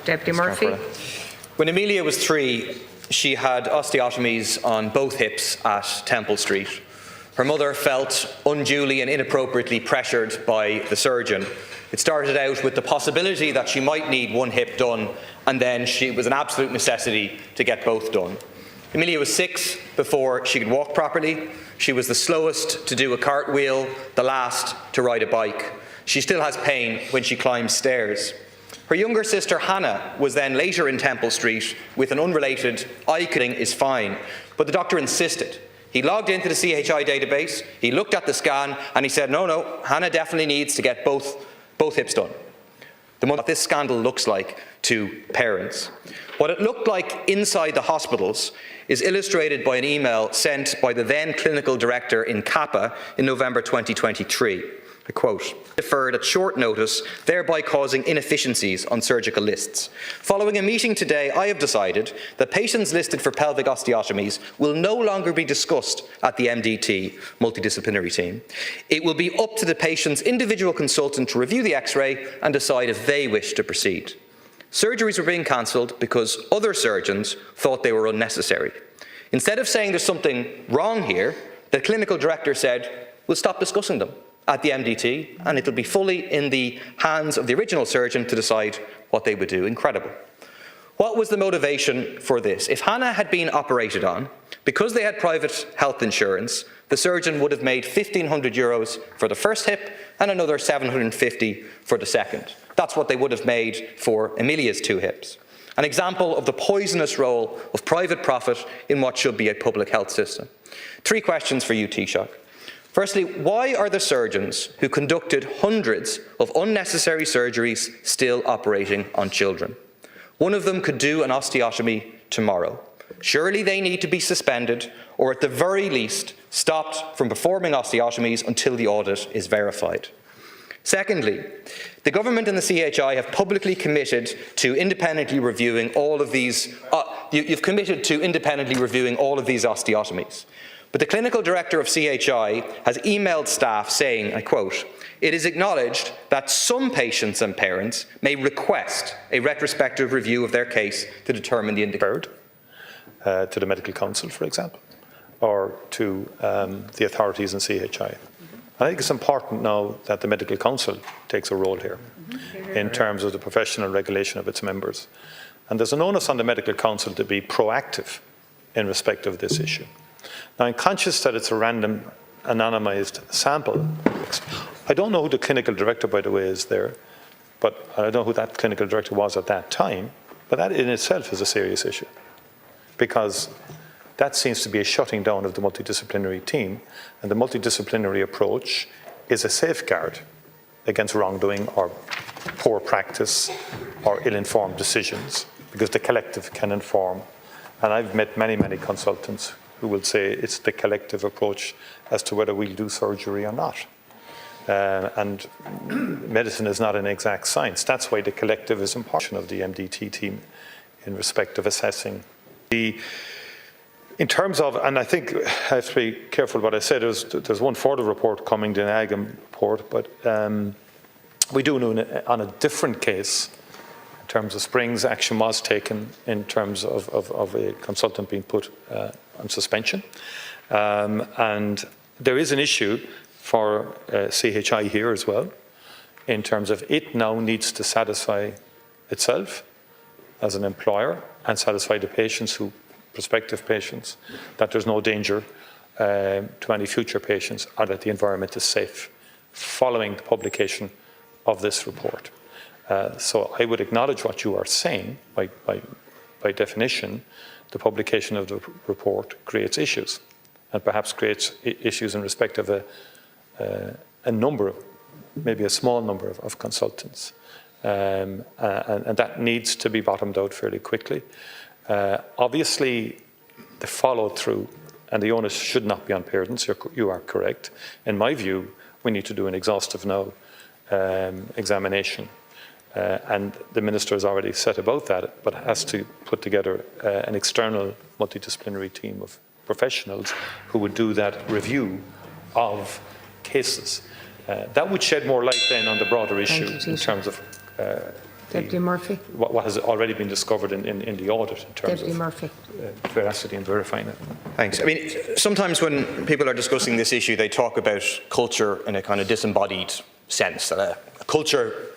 Deputy Murphy. When Amelia was 3, she had osteotomies on both hips at Temple Street. Her mother felt unduly and inappropriately pressured by the surgeon. It started out with the possibility that she might need one hip done, and then it was an absolute necessity to get both done. Amelia was 6 before she could walk properly. She was the slowest to do a cartwheel, the last to ride a bike. She still has pain when she climbs stairs. Her younger sister Hannah was then later in Temple Street with an unrelated eye cutting is fine, but the doctor insisted. He logged into the CHI database, he looked at the scan, and he said, no, Hannah definitely needs to get both hips done. What this scandal looks like to parents. What it looked like inside the hospitals is illustrated by an email sent by the then clinical director in Kappa in November 2023. I quote, deferred at short notice, thereby causing inefficiencies on surgical lists. Following a meeting today, I have decided that patients listed for pelvic osteotomies will no longer be discussed at the MDT multidisciplinary team. It will be up to the patient's individual consultant to review the X-ray and decide if they wish to proceed. Surgeries were being cancelled because other surgeons thought they were unnecessary. Instead of saying there's something wrong here, the clinical director said, we'll stop discussing them at the MDT, and it'll be fully in the hands of the original surgeon to decide what they would do. Incredible. What was the motivation for this? If Hannah had been operated on, because they had private health insurance, the surgeon would have made €1,500 for the first hip and another $750 for the second. That's what they would have made for Amelia's 2 hips. An example of the poisonous role of private profit in what should be a public health system. 3 questions for you, Taoiseach. Firstly, why are the surgeons who conducted hundreds of unnecessary surgeries still operating on children? One of them could do an osteotomy tomorrow. Surely they need to be suspended or at the very least stopped from performing osteotomies until the audit is verified. Secondly, the government and the CHI have publicly committed to independently reviewing all of these. You've committed to independently reviewing all of these osteotomies. But the clinical director of CHI has emailed staff saying, I quote, it is acknowledged that some patients and parents may request a retrospective review of their case to determine the indicator. To the Medical Council, for example, or to the authorities in CHI. I think it's important now that the Medical Council takes a role here in terms of the professional regulation of its members. And there's an onus on the Medical Council to be proactive in respect of this issue. Now, I'm conscious that it's a random, anonymised sample. I don't know who the clinical director, by the way, is there, but I don't know who that clinical director was at that time, but that in itself is a serious issue, because that seems to be a shutting down of the multidisciplinary team, and the multidisciplinary approach is a safeguard against wrongdoing or poor practice or ill-informed decisions, because the collective can inform. And I've met many, many consultants who will say it's the collective approach as to whether we'll do surgery or not. And medicine is not an exact science. That's why the collective is important of the MDT team in respect of assessing. In terms of, and I think I have to be careful what I said, there's one further report coming, the NAGM report, but we do know on a different case, in terms of Springs, action was taken in terms of a consultant being put on suspension. And there is an issue for CHI here as well, in terms of it now needs to satisfy itself as an employer and satisfy the patients, prospective patients, that there's no danger to any future patients or that the environment is safe following the publication of this report. So I would acknowledge what you are saying. By definition, the publication of the report creates issues, and perhaps creates issues in respect of a number, maybe a small number of consultants. And that needs to be bottomed out fairly quickly. Obviously, the follow-through and the onus should not be on parents. You are correct. In my view, we need to do an exhaustive now examination. And the Minister has already set about that, but has to put together an external multidisciplinary team of professionals who would do that review of cases. That would shed more light then on the broader issue in terms of Deputy Murphy. what has already been discovered in the audit in terms Deputy of Murphy. veracity and verifying it. Thanks. I mean, sometimes when people are discussing this issue, they talk about culture in a kind of disembodied sense, that a culture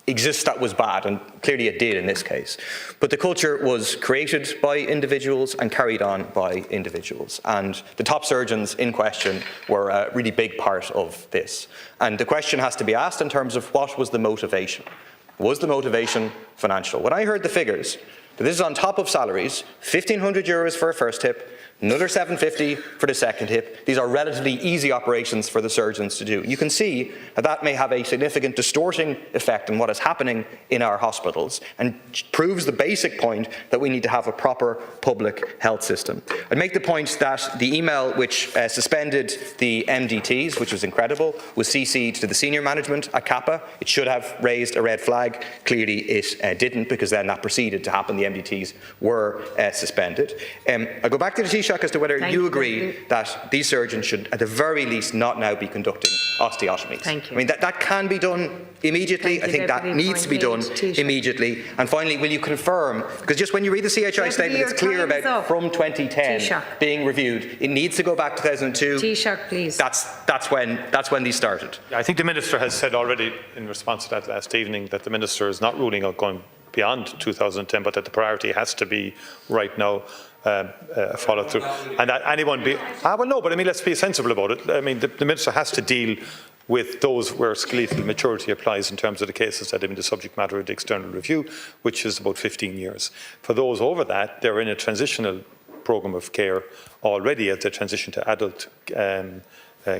exists that was bad, and clearly it did in this case. But the culture was created by individuals and carried on by individuals. And the top surgeons in question were a really big part of this. And the question has to be asked in terms of what was the motivation. Was the motivation financial? When I heard the figures, that this is on top of salaries, €1,500 for a first hip, another $750 for the second hip. These are relatively easy operations for the surgeons to do. You can see that that may have a significant distorting effect on what is happening in our hospitals and proves the basic point that we need to have a proper public health system. I'd make the point that the email which suspended the MDTs, which was incredible, was CC'd to the senior management at CAPA. It should have raised a red flag. Clearly it didn't, because then that proceeded to happen. The MDTs were suspended. I go back to the Taoiseach as to whether you agree that these surgeons should, at the very least, not now be conducting osteotomies. Thank you. I mean, that can be done immediately. I think that needs to be done immediately. And finally, will you confirm, because just when you read the CHI statement, it's clear about from 2010 being reviewed. It needs to go back to 2002. Taoiseach, please. That's when these started. I think the Minister has said already in response to that last evening that the Minister is not ruling out going beyond 2010, but that the priority has to be right now follow through. And anyone be well, no, but I mean, let's be sensible about it. I mean, the Minister has to deal with those where skeletal maturity applies in terms of the cases that have been the subject matter of the external review, which is about 15 years. For those over that, they're in a transitional programme of care already as they transition to adult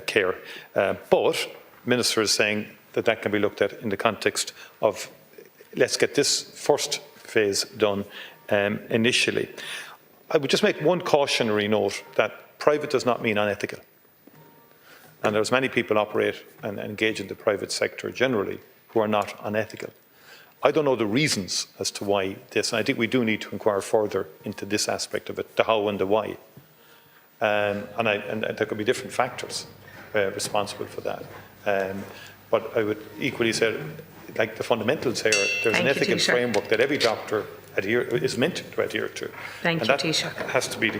care. But Minister is saying that that can be looked at in the context of let's get this first phase done initially. I would just make one cautionary note that private does not mean unethical. And there's many people operate and engage in the private sector generally who are not unethical. I don't know the reasons as to why this, and I think we do need to inquire further into this aspect of it, the how and the why. And there could be different factors responsible for that. But I would equally say, like the fundamentals here, there's an ethical framework that every doctor is meant to adhere to. Thank you, Taoiseach. That has to be the key.